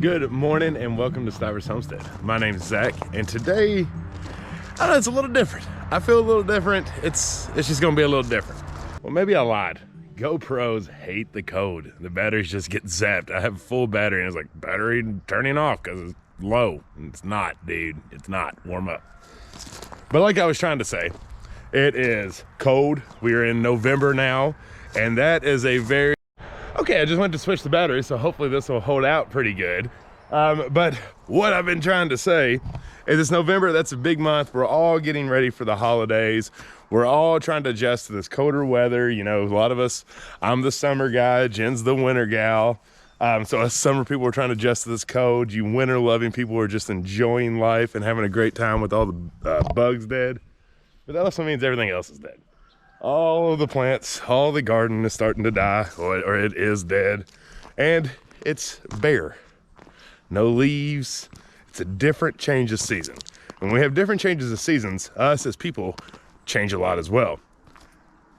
Good morning and welcome to Stivers Homestead. My name's Zach, and today, I don't know, it's a little different. I feel a little different. It's just gonna be a little different. Well, maybe I lied. GoPros hate the code. The batteries just get zapped. I have full battery and it's like, battery turning off because it's low. And it's not, dude, it's not. Warm up. But like I was trying to say, it is cold. We are in November now, and that is a very, okay, I just went to switch the battery, so hopefully this will hold out pretty good. But what I've been trying to say is it's November, that's a big month. We're all getting ready for the holidays. We're all trying to adjust to this colder weather. You know, a lot of us, I'm the summer guy, Jen's the winter gal. So us summer people are trying to adjust to this cold. You winter loving people are just enjoying life and having a great time with all the bugs dead. But that also means everything else is dead. All of the plants, all the garden is starting to die, or it is dead, and it's bare. No leaves. It's a different change of season. When we have different changes of seasons, us as people change a lot as well.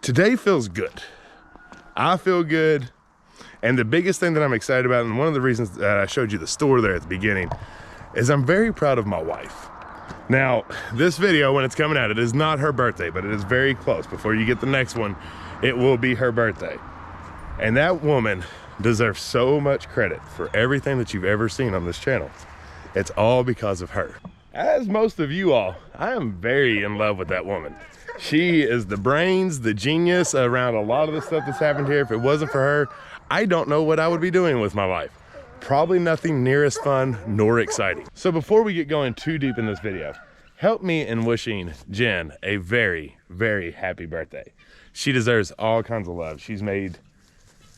Today feels good. I feel good, and the biggest thing that I'm excited about, and one of the reasons that I showed you the store there at the beginning, is I'm very proud of my wife. Now, this video, when it's coming out, it is not her birthday, but it is very close. Before you get the next one, it will be her birthday. And that woman deserves so much credit for everything that you've ever seen on this channel. It's all because of her. As most of you all, I am very in love with that woman. She is the brains, the genius around a lot of the stuff that's happened here. If it wasn't for her, I don't know what I would be doing with my life. Probably nothing near as fun nor exciting. So before we get going too deep in this video, help me in wishing Jen a very, very happy birthday. She deserves all kinds of love. She's made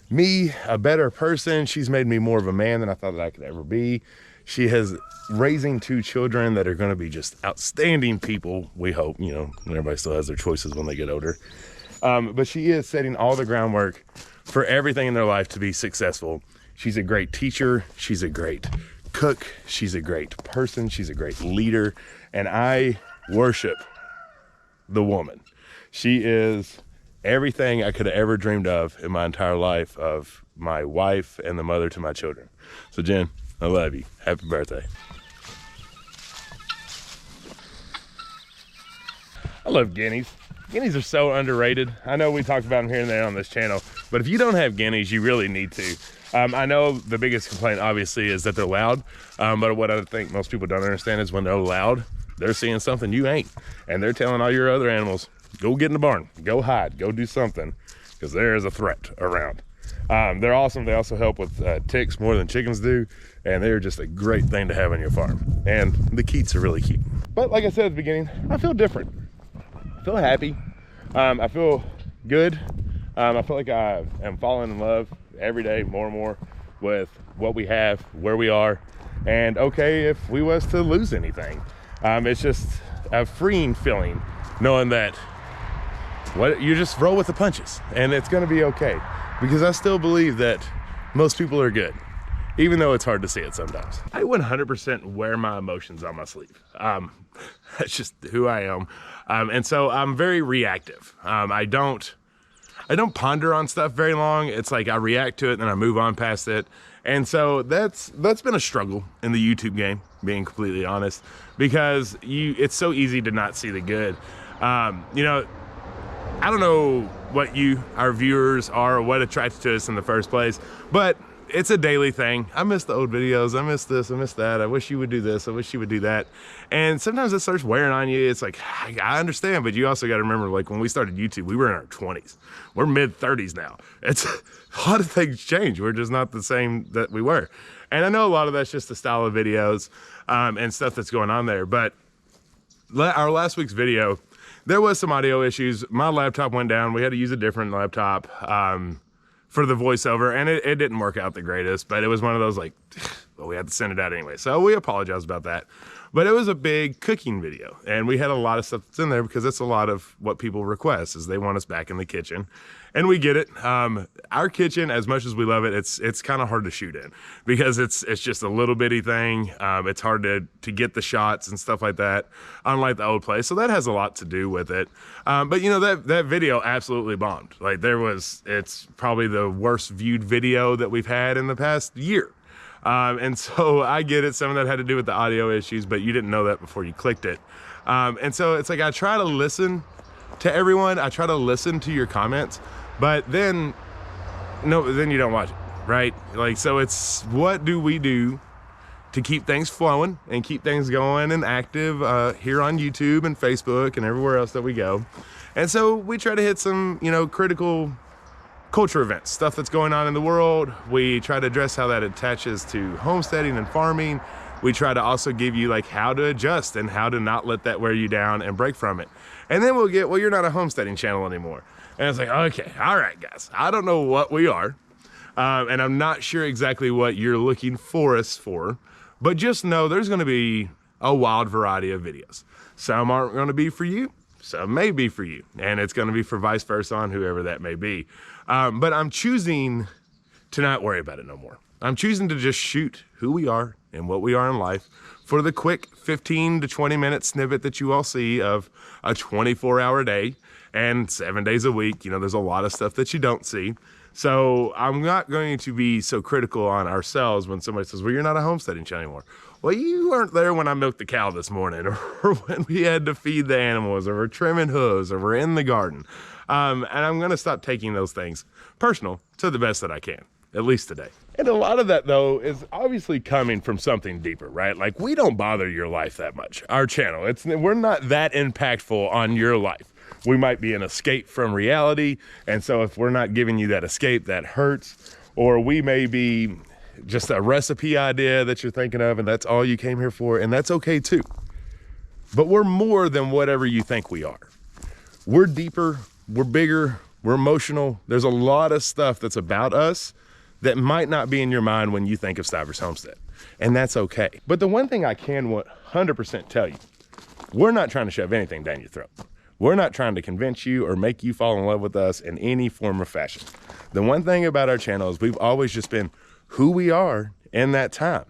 me a better person. She's made me more of a man than I thought that I could ever be. She has raising two children that are gonna be just outstanding people, we hope. You know, everybody still has their choices when they get older. But she is setting all the groundwork for everything in their life to be successful. She's a great teacher, she's a great cook, she's a great person, she's a great leader, and I worship the woman. She is everything I could have ever dreamed of in my entire life, of my wife and the mother to my children. So Jen, I love you. Happy birthday. I love guineas. Guineas are so underrated. I know we talked about them here and there on this channel, but if you don't have guineas, you really need to. I know the biggest complaint obviously is that they're loud, but what I think most people don't understand is when they're loud, they're seeing something you ain't, and they're telling all your other animals, go get in the barn, go hide, go do something, because there is a threat around. They're awesome. They also help with ticks more than chickens do, and they're just a great thing to have on your farm. And the Keats are really cute. But like I said at the beginning, I feel different. I feel happy. I feel good. I feel like I am falling in love every day more and more with what we have, where we are, and okay if we was to lose anything. It's just a freeing feeling knowing that you just roll with the punches and it's gonna be okay, because I still believe that most people are good, even though it's hard to see it sometimes. I 100% wear my emotions on my sleeve. That's just who I am. And so I'm very reactive. I don't ponder on stuff very long. It's like I react to it and then I move on past it. And so that's been a struggle in the YouTube game, being completely honest, because it's so easy to not see the good. You know, I don't know what our viewers are, or what attracts to us in the first place, but it's a daily thing. I miss the old videos. I miss this, I miss that. I wish you would do this. I wish you would do that. And sometimes it starts wearing on you. It's like, I understand, but you also got to remember, like when we started YouTube, we were in our 20s. We're mid 30s now. It's a lot of things change. We're just not the same that we were. And I know a lot of that's just the style of videos and stuff that's going on there. But our last week's video, there was some audio issues. My laptop went down. We had to use a different laptop for the voiceover, and it didn't work out the greatest, but it was one of those like, well, we had to send it out anyway. So we apologize about that. But it was a big cooking video, and we had a lot of stuff that's in there because it's a lot of what people request is they want us back in the kitchen. And we get it. Our kitchen, as much as we love it, it's kind of hard to shoot in because it's just a little bitty thing. It's hard to get the shots and stuff like that, unlike the old place. So that has a lot to do with it. But you know, that video absolutely bombed. Like it's probably the worst viewed video that we've had in the past year. And so I get it, some of that had to do with the audio issues, but you didn't know that before you clicked it. And so it's like, I try to listen to everyone, I try to listen to your comments, but then you don't watch it, right? Like, so it's, what do we do to keep things flowing and keep things going and active here on YouTube and Facebook and everywhere else that we go? And so we try to hit some, critical culture events, stuff that's going on in the world. We try to address how that attaches to homesteading and farming. We try to also give you like how to adjust and how to not let that wear you down and break from it. And then we'll get, well, you're not a homesteading channel anymore. And it's like, okay, all right, guys, I don't know what we are. And I'm not sure exactly what you're looking for us for, but just know there's gonna be a wild variety of videos. Some aren't gonna be for you, some may be for you, and it's gonna be for vice versa on whoever that may be. But I'm choosing to not worry about it no more. I'm choosing to just shoot who we are and what we are in life for the quick 15 to 20 minute snippet that you all see of a 24-hour day and 7 days a week. There's a lot of stuff that you don't see. So I'm not going to be so critical on ourselves when somebody says, well, you're not a homesteading channel anymore. Well, you weren't there when I milked the cow this morning, or when we had to feed the animals, or we're trimming hooves, or we're in the garden. And I'm gonna stop taking those things personal to the best that I can, at least today. And a lot of that though is obviously coming from something deeper, right? Like, we don't bother your life that much, our channel. We're not that impactful on your life. We might be an escape from reality. And so if we're not giving you that escape, that hurts. Or we may be just a recipe idea that you're thinking of and that's all you came here for, and that's okay too. But we're more than whatever you think we are. We're deeper, we're bigger, we're emotional. There's a lot of stuff that's about us that might not be in your mind when you think of Stivers Homestead, and that's okay. But the one thing I can 100% tell you, we're not trying to shove anything down your throat. We're not trying to convince you or make you fall in love with us in any form or fashion. The one thing about our channel is we've always just been who we are in that time.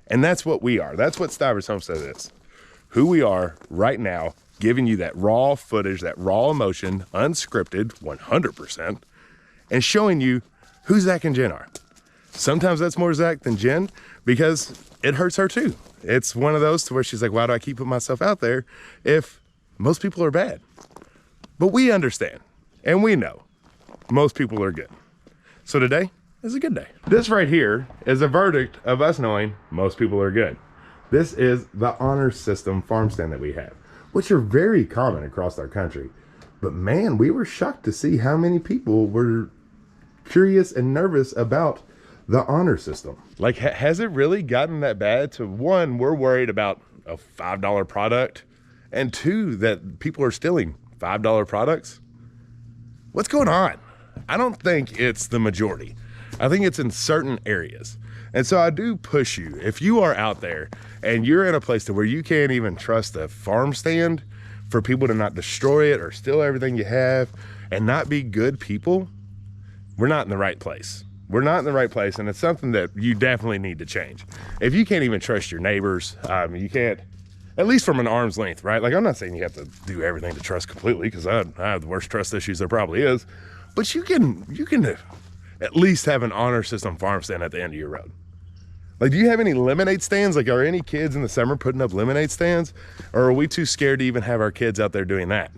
And that's what we are. That's what Stivers Homestead is. Who we are right now, giving you that raw footage, that raw emotion, unscripted, 100%, and showing you who Zach and Jen are. Sometimes that's more Zach than Jen because it hurts her too. It's one of those to where she's like, why do I keep putting myself out there if most people are bad? But we understand and we know most people are good. So today is a good day. This right here is a verdict of us knowing most people are good. This is the honor system farm stand that we have, which are very common across our country. But man, we were shocked to see how many people were curious and nervous about the honor system. Like, has it really gotten that bad to, one, we're worried about a $5 product, and two, that people are stealing $5 products? What's going on? I don't think it's the majority. I think it's in certain areas. And so I do push you, if you are out there and you're in a place to where you can't even trust a farm stand for people to not destroy it or steal everything you have and not be good people, we're not in the right place. We're not in the right place, and it's something that you definitely need to change. If you can't even trust your neighbors, you can't, at least from an arm's length, right? Like, I'm not saying you have to do everything to trust completely, because I have the worst trust issues there probably is, but you can at least have an honor system farm stand at the end of your road. Like, do you have any lemonade stands? Like, are any kids in the summer putting up lemonade stands? Or are we too scared to even have our kids out there doing that?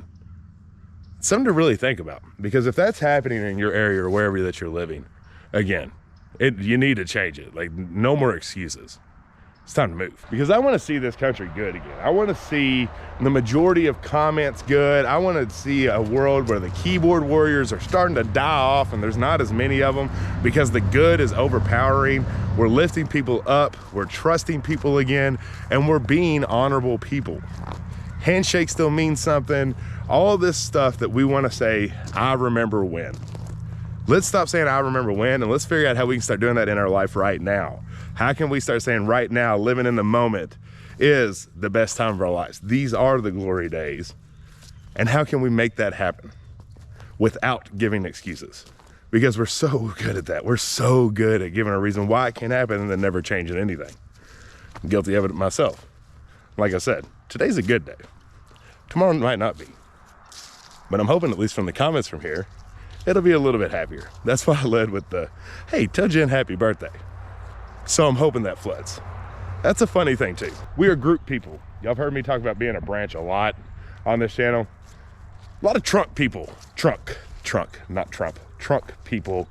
It's something to really think about, because if that's happening in your area or wherever that you're living, again, you need to change it. Like, no more excuses. It's time to move, because I want to see this country good again. I want to see the majority of comments good. I want to see a world where the keyboard warriors are starting to die off and there's not as many of them, because the good is overpowering. We're lifting people up, we're trusting people again, and we're being honorable people. Handshake still means something. All this stuff that we want to say, I remember when. Let's stop saying I remember when, and let's figure out how we can start doing that in our life right now. How can we start saying right now, living in the moment is the best time of our lives? These are the glory days. And how can we make that happen without giving excuses? Because we're so good at that. We're so good at giving a reason why it can't happen and then never changing anything. I'm guilty of it myself. Like I said, today's a good day. Tomorrow might not be. But I'm hoping, at least from the comments from here, it'll be a little bit happier. That's why I led with the, hey, tell Jen happy birthday. So I'm hoping that floods. That's a funny thing too. We are group people. Y'all have heard me talk about being a branch a lot on this channel. A lot of trunk people, trunk, not Trump, trunk people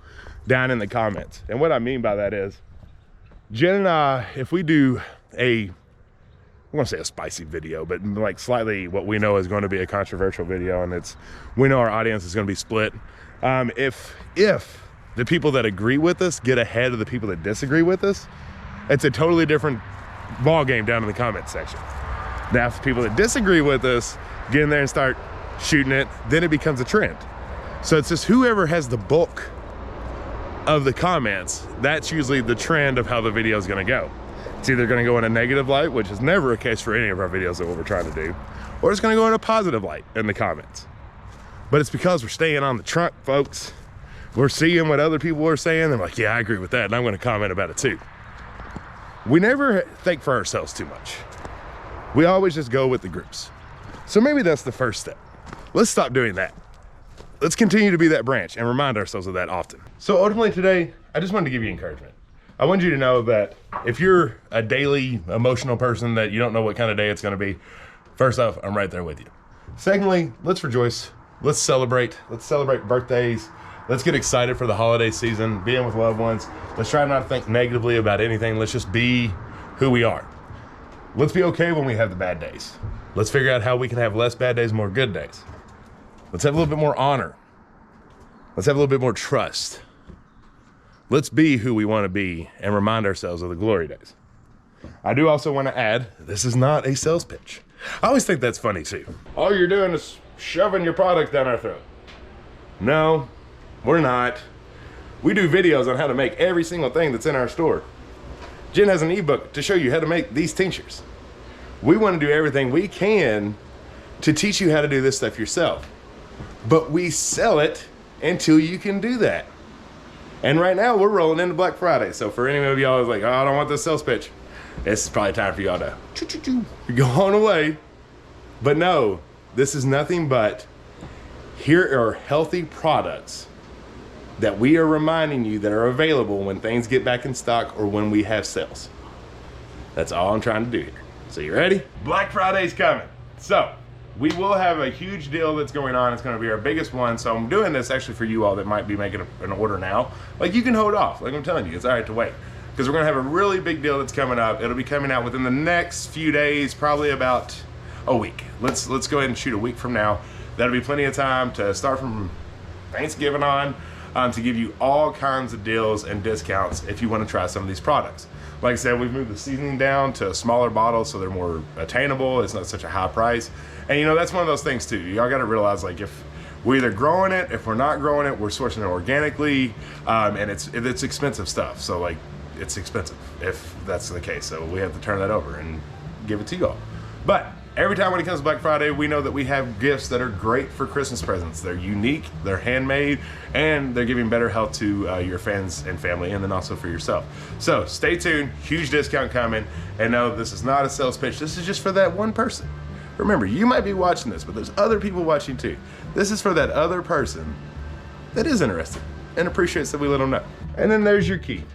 down in the comments. And what I mean by that is, Jen and I, if we do I want to say a spicy video, but like slightly what we know is going to be a controversial video, and we know our audience is going to be split. If the people that agree with us get ahead of the people that disagree with us, it's a totally different ball game down in the comment section. Now, if the people that disagree with us get in there and start shooting it, then it becomes a trend. So it's just whoever has the bulk of the comments, that's usually the trend of how the video is going to go. It's either going to go in a negative light, which is never a case for any of our videos that what we're trying to do, or it's going to go in a positive light in the comments. But it's because we're staying on the trunk, folks. We're seeing what other people are saying. They're like, yeah, I agree with that, and I'm going to comment about it too. We never think for ourselves too much. We always just go with the groups. So maybe that's the first step. Let's stop doing that. Let's continue to be that branch and remind ourselves of that often. So ultimately today, I just wanted to give you encouragement. I want you to know that if you're a daily emotional person that you don't know what kind of day it's going to be, first off, I'm right there with you. Secondly, let's rejoice. Let's celebrate birthdays. Let's get excited for the holiday season, being with loved ones. Let's try not to think negatively about anything. Let's just be who we are. Let's be okay when we have the bad days. Let's figure out how we can have less bad days, more good days. Let's have a little bit more honor. Let's have a little bit more trust. Let's be who we want to be and remind ourselves of the glory days. I do also want to add, this is not a sales pitch. I always think that's funny too. All you're doing is shoving your product down our throat. No, we're not. We do videos on how to make every single thing that's in our store. Jen has an ebook to show you how to make these tinctures. We want to do everything we can to teach you how to do this stuff yourself. But we sell it until you can do that. And right now we're rolling into Black Friday. So for any of y'all who's like, oh, I don't want this sales pitch, it's probably time for y'all to go on away. But no, this is nothing but here are healthy products that we are reminding you that are available when things get back in stock or when we have sales. That's all I'm trying to do here. So you ready? Black Friday's coming. So we will have a huge deal that's going on. It's going to be our biggest one. So I'm doing this actually for you all that might be making an order now. Like, you can hold off. Like I'm telling you, it's all right to wait, because we're going to have a really big deal that's coming up. It'll be coming out within the next few days, probably about a week. Let's go ahead and shoot a week from now. That'll be plenty of time to start from Thanksgiving on, to give you all kinds of deals and discounts if you want to try some of these products. Like I said, we've moved the seasoning down to smaller bottles so they're more attainable. It's not such a high price. And you know, that's one of those things too. Y'all got to realize, like, if we're either growing it, if we're not growing it, we're sourcing it organically, and it's expensive stuff. So like, it's expensive if that's the case. So we have to turn that over and give it to y'all. But every time when it comes to Black Friday, we know that we have gifts that are great for Christmas presents. They're unique, they're handmade, and they're giving better health to your fans and family, and then also for yourself. So stay tuned, huge discount coming, and no, this is not a sales pitch. This is just for that one person. Remember, you might be watching this, but there's other people watching too. This is for that other person that is interested and appreciates that we let them know. And then there's your key.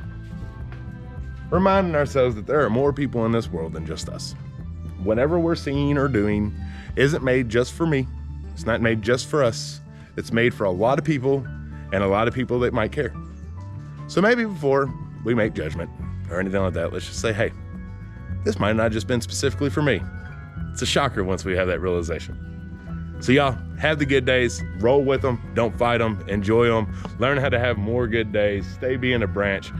Reminding ourselves that there are more people in this world than just us. Whatever we're seeing or doing isn't made just for me. It's not made just for us. It's made for a lot of people, and a lot of people that might care. So maybe before we make judgment or anything like that, let's just say, hey, this might not have just been specifically for me. It's a shocker once we have that realization. So y'all, have the good days, roll with them, don't fight them, enjoy them, learn how to have more good days, stay being a branch.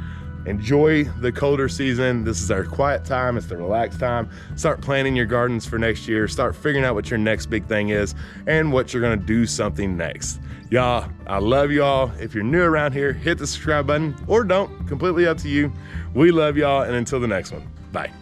Enjoy the colder season. This is our quiet time. It's the relaxed time. Start planning your gardens for next year. Start figuring out what your next big thing is and what you're gonna do something next. Y'all, I love y'all. If you're new around here, hit the subscribe button or don't, completely up to you. We love y'all, and until the next one, bye.